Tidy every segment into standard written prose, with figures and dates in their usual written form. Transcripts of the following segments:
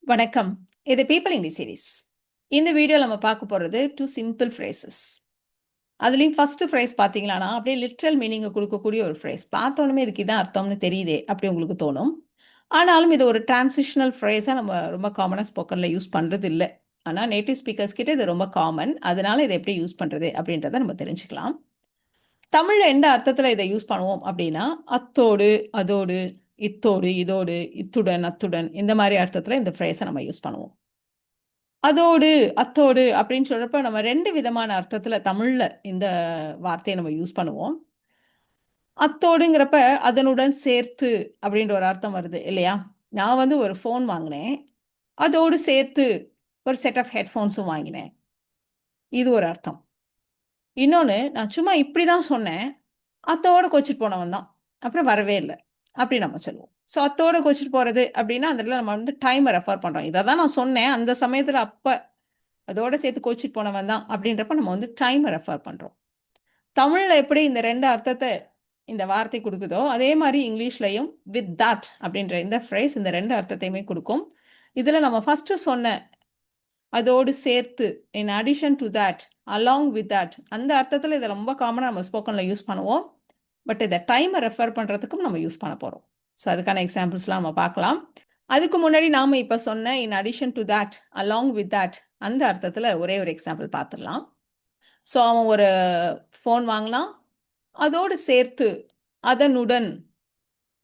வணக்கம். இது people English series. இந்த வீடியோல நம்ம பார்க்க போறது 2 சிம்பிள் ஃப்ரேசஸ். அதுலயும் ஃபர்ஸ்ட் ஃப்ரேஸ் பார்த்தீங்களானா, அப்படியே லிட்ரல் மீனிங்க குடுக்கக்கூடிய ஒரு ஃப்ரேஸ். பார்த்தோனமே இதுக்கு இதான் அர்த்தம்னு தெரியுதே! அப்படி உங்களுக்கு தோணும். ஆனாலும் இது ஒரு டிரான்சிஷனல் ஃப்ரேஸா நம்ம ரொம்ப காமனா ஸ்போக்கன்ல யூஸ் பண்றது இல்ல. ஆனா நேட்டிவ் ஸ்பீக்கர்ஸ் கிட்ட இது ரொம்ப காமன். அதனால இத எப்படி யூஸ் பண்றது அப்படின்றத நம்ம தெரிஞ்சுக்கலாம். தமிழ்ல எந்த அர்த்தத்துல இத யூஸ் பண்ணுவோம் அப்படின்னா, அத்தோடு, அதோடு, இத்தோடு, இதோடு, இத்துடன், அத்துடன் இந்த மாரி அர்த்தத்துல இந்த ஃப்ரேஸ நம்ம யூஸ் பண்ணுவோம். அதோடு, அத்தோடு அப்படின்னு சொல்றப்ப நம்ம 2 விதமான அர்த்தத்துல தமிழ்ல இந்த வார்த்தைய நம்ம யூஸ் பண்ணுவோம். அத்தோடுங்கிறப்ப அதனுடன் சேர்த்து அப்படின்ற ஒரு அர்த்தம் வருது இல்லையா? நான் வந்து ஒரு ஃபோன் வாங்குனேன். அதோடு சேர்த்து ஒரு செட் ஆஃப் ஹெட்ஃபோன்ஸும் வாங்கினேன். இது ஒரு அர்த்தம். இன்னொன்னு நான் சும்மா இப்படி தான் சொன்னேன். அத்தோட கோச்சிட்டு போனவன் தான். அப்புறம் வரவே இல்ல. அப்படி நம்ம சொல்லுவோம். ஸோ அத்தோட கோச்சிட்டு போறது அப்படின்னா, அந்த இடத்துல நம்ம வந்து டைம ரெஃபர் பண்றோம். இத தான் நான் சொன்னேன். அந்த சமயத்துல அப்ப அதோட சேர்த்து கோச்சிட்டு போனவன் தான் அப்படின்றப்ப நம்ம வந்து டைம ரெஃபர் பண்றோம். தமிழ்ல எப்படி இந்த 2 அர்த்தத்த இந்த வார்த்தை குடுக்குதோ, அதே மாரி இங்கிலீஷ்லயும் வித் தட் அப்படின்ற இந்த ஃப்ரேஸ் இந்த 2 அர்த்தத்தையுமே குடுக்கும். இதுல நம்ம ஃபர்ஸ்ட் சொன்ன அதோடு சேர்த்து, in addition do that, along with that அந்த அர்த்தத்துல இத ரொம்ப காமனா நம்ம ஸ்போக்கன்ல யூஸ் பண்ணுவோம். பட் இத டைம ரெஃபர் பண்றதுக்கும் நம்ம யூஸ் பண்ண போறோம். ஸோ அதுக்கான எக்ஸாம்பிள்ஸ்லாம் நம்ம பார்க்கலாம். அதுக்கு முன்னாடி நாம இப்ப சொன்ன in addition do that, along with that அந்த அர்த்தத்துல ஒரே ஒரு எக்ஸாம்பிள் பார்த்துடலாம். ஸோ அவன் ஒரு ஃபோன் வாங்குனான். அதோடு சேர்த்து, அதனுடன்,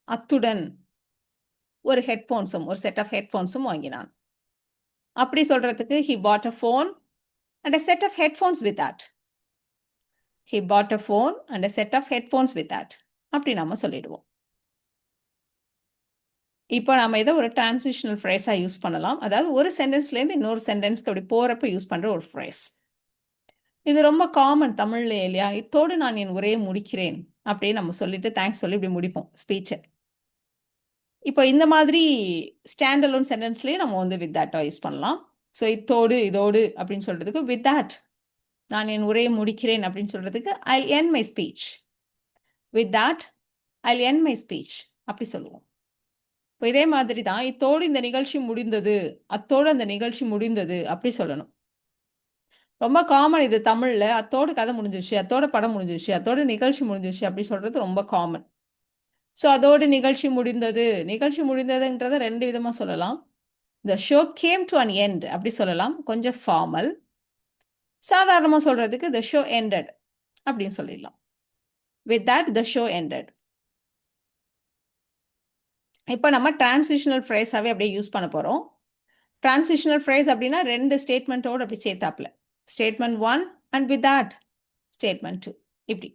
அத்துடன் ஒரு ஹெட்ஃபோன்ஸும் ஒரு செட் ஆஃப் ஹெட்ஃபோன்ஸும் வாங்கினான். அப்படி சொல்றதுக்கு he bought a phone and a set of headphones with that. He bought a phone and a set of headphones with that. அப்படி நம்ம சொல்லிடுவோம். இப்போ நாம இத ஒரு டிரான்சிஷனல் ஃப்ரேஸா யூஸ் பண்ணலாம். அதாவது ஒரு சென்டென்ஸ்லேருந்து இன்னொரு சென்டென்ஸ்க்கு அப்படி போறப்ப யூஸ் பண்ற ஒரு ஃப்ரேஸ். இது ரொம்ப காமன் தமிழ்ல இல்லையா? இத்தோடு நான் என் உரையை முடிக்கிறேன். அப்படின்னு நம்ம சொல்லிட்டு தேங்க்ஸ் சொல்லி இப்படி முடிப்போம் ஸ்பீச்ச. இப்போ இந்த மாதிரி ஸ்டாண்ட் அலோன் சென்டென்ஸ்லயே நம்ம வந்து வித் தட் யூஸ் பண்ணலாம். ஸோ இத்தோடு, இதோடு அப்படின்னு சொல்றதுக்கு வித் தட் நான் என் உரையை முடிக்கிறேன் அப்படின்னு சொல்றதுக்கு I'll end my speech. With that I'll end my speech அப்படி சொல்லுவோம். இப்போ இதே மாதிரி தான் இத்தோடு இந்த நிகழ்ச்சி முடிந்தது, அத்தோடு அந்த நிகழ்ச்சி முடிந்தது அப்படி சொல்லணும். ரொம்ப காமன் இது தமிழ்ல. அத்தோட கதை முடிஞ்சிருச்சு, அத்தோட படம் முடிஞ்சிருச்சு, அத்தோட நிகழ்ச்சி முடிஞ்சிருச்சு அப்படி சொல்றது ரொம்ப காமன். ஸோ அதோடு நிகழ்ச்சி முடிந்தது. நிகழ்ச்சி முடிந்ததுன்றத 2 விதமா சொல்லலாம். The show came to an end அப்படி சொல்லலாம். கொஞ்சம் ஃபார்மல். சாதாரணமா சொல்றதுக்கு the show ended அப்படின்னு சொல்லிடலாம். With that the show ended. இப்போ நம்ம டிரான்சிஷனல் ஃப்ரேஸாவே அப்படியே யூஸ் பண்ண போறோம். டிரான்சிஷனல் ஃப்ரேஸ் அப்படின்னா 2 ஸ்டேட்மெண்ட்டோட அப்படி சேர்த்தாப்ல. Statement 1 and with that statement 2 இப்படி.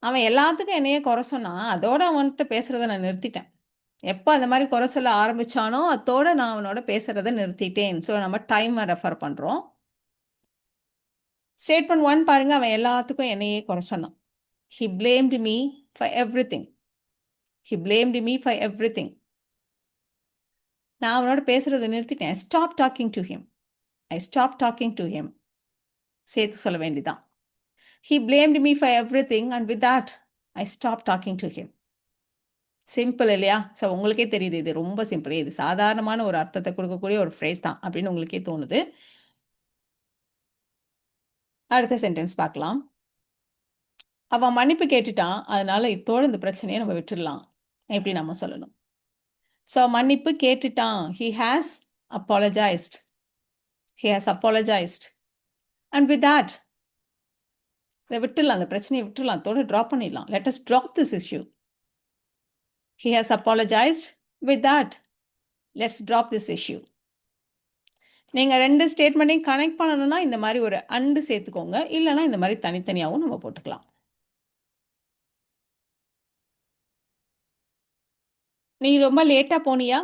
அவன் எல்லாத்துக்கும் என்னையே குறை சொன்னான். அதோட அவன்கிட்ட பேசுறத நான் நிறுத்திட்டேன். எப்ப அந்த மாரி குறை சொல்ல ஆரம்பிச்சானோ, அத்தோட நான் அவனோட பேசுறத நிறுத்திட்டேன். ஸோ நம்ம டைம ரெஃபர் பண்றோம். ஸ்டேட்மெண்ட் 1 பாருங்க, அவன் எல்லாத்துக்கும் என்னையே குறை சொன்னான். He blamed me for everything. He blamed me for everything. நான் அவனோட பேசுறத நிறுத்திட்டேன். I stopped talking to him. I stopped talking to him. சேர்த்து சொல்ல வேண்டியதான். He blamed me for everything and with that I stopped talking to him. Simple இல்லையா? So உங்களுக்கே தெரியுது இது ரொம்ப சிம்பிள். இது சாதாரணமான ஒரு அர்த்தத்தை கொடுக்கக்கூடிய ஒரு ஃப்ரேஸ் தான் அப்படின்னு உங்களுக்கே தோணுது. அடுத்த சென்டென்ஸ் பார்க்கலாம். அவன் மன்னிப்பு கேட்டுட்டான். அதனால இத்தோட இந்த பிரச்சனையை நம்ம விட்டுடலாம். எப்படி நம்ம சொல்லணும்? ஸோ மன்னிப்பு கேட்டுட்டான். He has apologized. He has apologized. And with that இதை விட்டுடலாம். அந்த பிரச்சனையை விட்டுடலாம். அதோட ட்ராப் பண்ணிடலாம். Let us drop this issue. He has apologized. With that let's drop this issue. நீங்க 2 ஸ்டேட்மெண்ட்டையும் கனெக்ட் பண்ணணும்னா இந்த மாதிரி ஒரு அண்ட் சேர்த்துக்கோங்க. இல்லைன்னா இந்த மாதிரி தனித்தனியாகவும் நம்ம போட்டுக்கலாம். நீ ரொம்ப லேட்டா போனியா?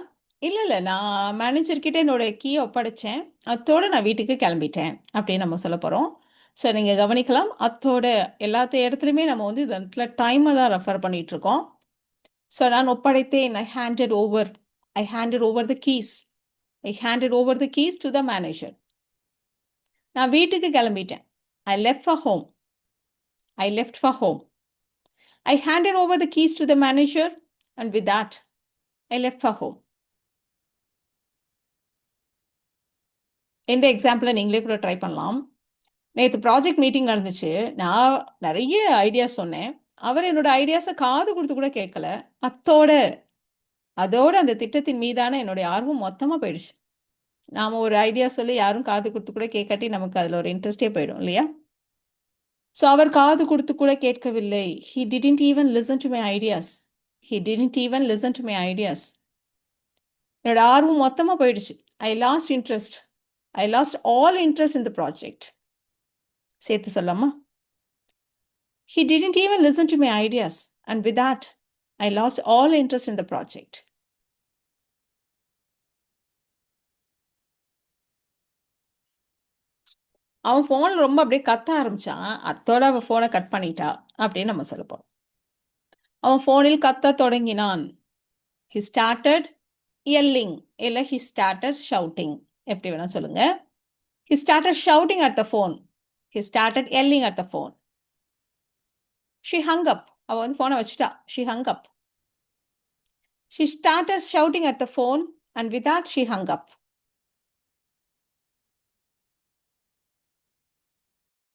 இல்ல. நான் மேனேஜர் கிட்ட என்னோட கீய ஒப்படைச்சேன். அத்தோட நான் வீட்டுக்கு கிளம்பிட்டேன். அப்படின்னு நம்ம சொல்லப் போறோம். ஸோ நீங்க கவனிக்கலாம். அத்தோட எல்லாத்த இடத்துலயுமே நம்ம வந்து இந்த இடத்துல டைமை தான் ரெஃபர் பண்ணிட்டு இருக்கோம். ஸோ நான் ஒப்படைத்தேன். I handed over. I handed over the keys. I handed over the keys to the manager. நான் வீட்டுக்கு கிளம்பிட்டேன். I left for home. I left for home. I handed over the keys to the manager and with that I left for home. இந்த எக்ஸாம்பிள நீங்களே கூட try பண்ணலாம். நேத்து project meeting நடந்துச்சு. நான் நெறைய ஐடியாஸ் சொன்னேன். அவர் என்னோட ஐடியாஸ காது குடுத்து கூட கேட்கல. அதோட அந்த திட்டத்தின் மீதான என்னுடைய ஆர்வம் மொத்தமா போயிடுச்சு. நாம ஒரு ஐடியா சொல்லி யாரும் காது குடுத்து கூட கேட்காட்டி நமக்கு அதுல ஒரு இன்ட்ரெஸ்ட்டே போயிடும் இல்லையா? ஸோ அவர் காது குடுத்து கூட கேட்கவில்லை. He didn't even listen to my ideas. He didn't even listen to my ideas. என்னோட ஆர்வம் மொத்தமா போயிடுச்சு. I lost interest. I lost all interest in the project. சேர்த்து சொல்லலாமா? He didn't even listen to my ideas. And with that, I lost all interest in the project. அவன் ஃபோன்ல ரொம்ப அப்படியே கத்த ஆரம்பிச்சான். அத்தோட அவ ஃபோன கட் பண்ணிட்டா. அப்படின்னு நம்ம சொல்லப் போறோம். அவன் ஃபோனில் கத்தத் தொடங்கினான். He started yelling. இல்ல he started shouting. எப்படி வேணா சொல்லுங்க. He started shouting at the phone. He started yelling at the phone. She hung up. அவ வந்து ஃபோன வச்சுட்டா. She hung up. She started shouting at the phone and with that she hung up.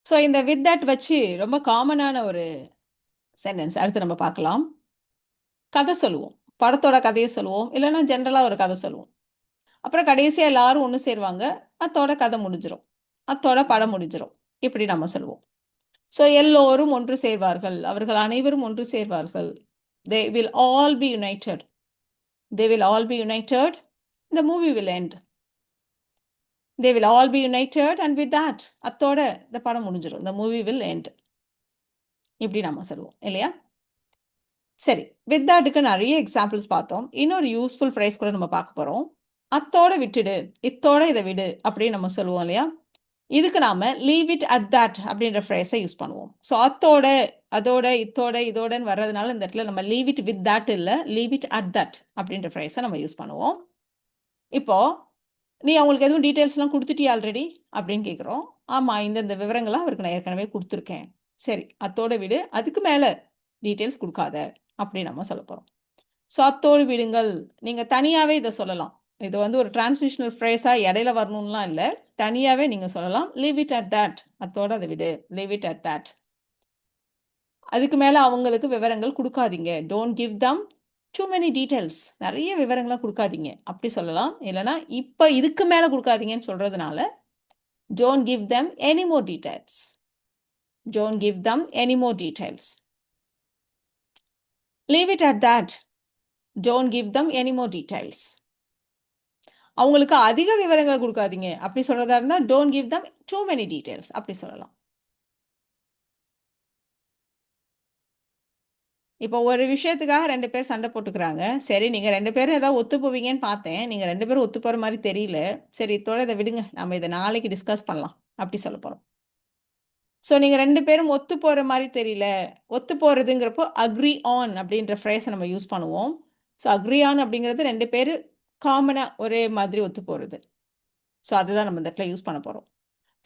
So இந்த with that வச்சு ரொம்ப காமனான ஒரு sentence அடுத்து நம்ம பார்க்கலாம். கதை சொல்லுவோம். படத்தோட கதையை சொல்லுவோம். இல்லைன்னா ஜென்ரலா ஒரு கதை சொல்லுவோம். அப்புறம் கடைசியா எல்லாரும் ஒண்ணு சேருவாங்க. அத்தோட கதை முடிஞ்சிரும். அத்தோட படம் முடிஞ்சிரும். இப்படி நம்ம சொல்லுவோம். ஸோ எல்லோரும் ஒன்று சேர்வார்கள். அவர்கள் அனைவரும் ஒன்று சேர்வார்கள். They will all be united. They will all be united. The movie will end. They will all be united and with that அத்தோட இந்த படம் முடிஞ்சிரும். The movie will end. இப்படி நம்ம சொல்லுவோம் இல்லையா? சரி, வித் தட்க்கு நிறைய எக்ஸாம்பிள்ஸ் பார்த்தோம். இன்னொரு யூஸ்ஃபுல் ஃப்ரேஸ் கூட நம்ம பார்க்க போறோம். அத்தோட விட்டுடு, இத்தோட இதை விடு அப்படின்னு நம்ம சொல்லுவோம் இல்லையா? இதுக்கு நாம லீவ் இட் அட் தட் அப்படின்ற ஃப்ரேஸை யூஸ் பண்ணுவோம். ஸோ அத்தோட, அதோட, இத்தோட, இதோடன்னு வர்றதுனால இந்த இடத்துல நம்ம லீவ் இட் வித் தட் இல்லை, லீவ் இட் அட் தட் அப்படின்ற ஃப்ரேஸை நம்ம யூஸ் பண்ணுவோம். இப்போ நீ அவங்களுக்கு எதுவும் டீட்டெயில்ஸ்லாம் கொடுத்துட்டியா ஆல்ரெடி அப்படின்னு கேட்குறோம். ஆமா, இந்த விவரங்களை அவருக்கு நான் ஏற்கனவே கொடுத்துருக்கேன். சரி, அத்தோட விடு, அதுக்கு மேலே டீட்டெயில்ஸ் கொடுக்காத அப்படின்னு நம்ம சொல்ல போகிறோம். ஸோ அத்தோடு விடுங்கள். நீங்கள் தனியாகவே இதை சொல்லலாம். இது வந்து ஒரு டிரான்ஸ்லேஷனல் ஃப்ரேஸாக இடையில வரணும்லாம் இல்லை. தனியாகவே நீங்கள் சொல்லலாம். Leave it at that. அத்தோட அதை விடு. Leave it at that. அதுக்கு மேலே அவங்களுக்கு விவரங்கள் கொடுக்காதீங்க. Don't give them too many details. நிறைய விவரங்கள்லாம் கொடுக்காதீங்க அப்படி சொல்லலாம். இல்லைனா இப்போ இதுக்கு மேலே கொடுக்காதீங்கன்னு சொல்கிறதுனால don't give them any more details. Don't give them any more details. Leave it at that. Don't give them any more details. அவங்களுக்கு அதிக விவரங்களை கொடுக்காதீங்க அப்படி சொல்றதா இருந்தா don't give them too many details அப்படி சொல்லலாம். இப்போ ஒரு விஷயத்துக்காக 2 பேர் சண்டை போட்டுக்கிறாங்க. சரி, நீங்க 2 பேரும் ஏதாவது ஒத்து போவீங்கன்னு பார்த்தேன். நீங்க 2 பேரும் ஒத்து போற மாதிரி தெரியல. சரி, இதோட இதை விடுங்க. நம்ம இதை நாளைக்கு டிஸ்கஸ் பண்ணலாம் அப்படி சொல்ல போறோம். ஸோ நீங்க 2 பேரும் ஒத்து போற மாதிரி தெரியல. ஒத்து போறதுங்கிறப்போ அக்ரி ஆன் அப்படின்ற ஃப்ரேஸை நம்ம யூஸ் பண்ணுவோம். ஸோ அக்ரி ஆன் அப்படிங்கிறது 2 பேர் காமனாக ஒரே மாதிரி ஒத்து போகிறது. ஸோ அதுதான் நம்ம இந்த இடத்துல யூஸ் பண்ண போகிறோம்.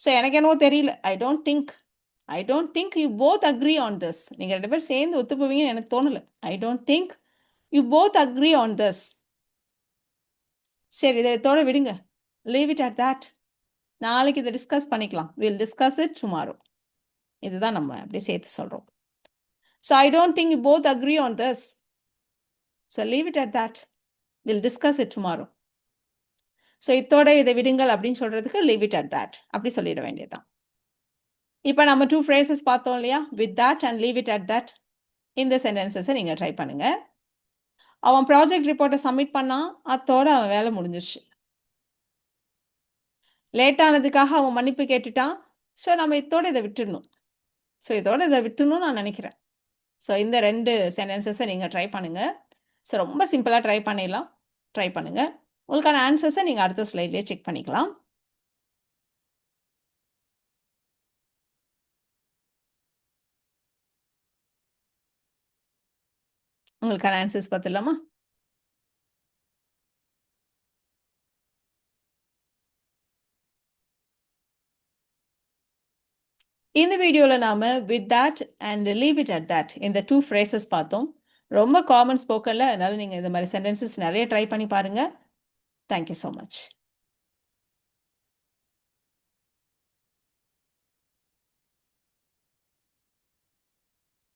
ஸோ எனக்கு என்னவோ தெரியல. I don't think you both agri on this. நீங்கள் 2 பேர் சேர்ந்து ஒத்து போவீங்கன்னு எனக்கு தோணலை. I don't think you both agri on this. சரி, இதோட விடுங்க. Leave it at that. நாளைக்கு இதை டிஸ்கஸ் பண்ணிக்கலாம். Will discuss it tomorrow. இதுதான் நம்ம அப்படியே சேர்த்து சொல்கிறோம். So I don't think you both agri on this. So leave it at that. Will discuss it tomorrow. So இத்தோட இதை விடுங்கள் அப்படின்னு சொல்றதுக்கு லீவ் இட் அட் தட் அப்படி சொல்லிட வேண்டியதுதான். இப்போ நம்ம 2 phrases பார்த்தோம் இல்லையா? With that and leave it at that. இந்த சென்டென்சஸை நீங்கள் ட்ரை பண்ணுங்க. அவன் ப்ராஜெக்ட் ரிப்போர்ட்டை சப்மிட் பண்ணான். அத்தோட அவன் வேலை முடிஞ்சிருச்சு. லேட் ஆனதுக்காக அவன் மன்னிப்பு கேட்டுட்டான். ஸோ நம்ம இதோட இதை விட்டுடணும். ஸோ இதோட இதை விட்டுணும்னு நான் நினைக்கிறேன். ஸோ இந்த 2 சென்டென்சஸை நீங்கள் ட்ரை பண்ணுங்க. ஸோ ரொம்ப சிம்பிளாக ட்ரை பண்ணிடலாம். ட்ரை பண்ணுங்க. உங்களுக்கான ஆன்சர்ஸை நீங்கள் அடுத்த ஸ்லைட்லேயே செக் பண்ணிக்கலாம். உங்களுக்கான ஆன்சர்ஸ் பார்த்துடலாமா? இந்த வீடியோவில் நாம் with that and leave it at that இந்த 2 phrases பார்த்தோம். ரொம்ப காமன் ஸ்போக்கனில். அதனால் நீங்கள் இந்த மாதிரி சென்டென்சஸ் நிறைய ட்ரை பண்ணி பாருங்கள். Thank you so much.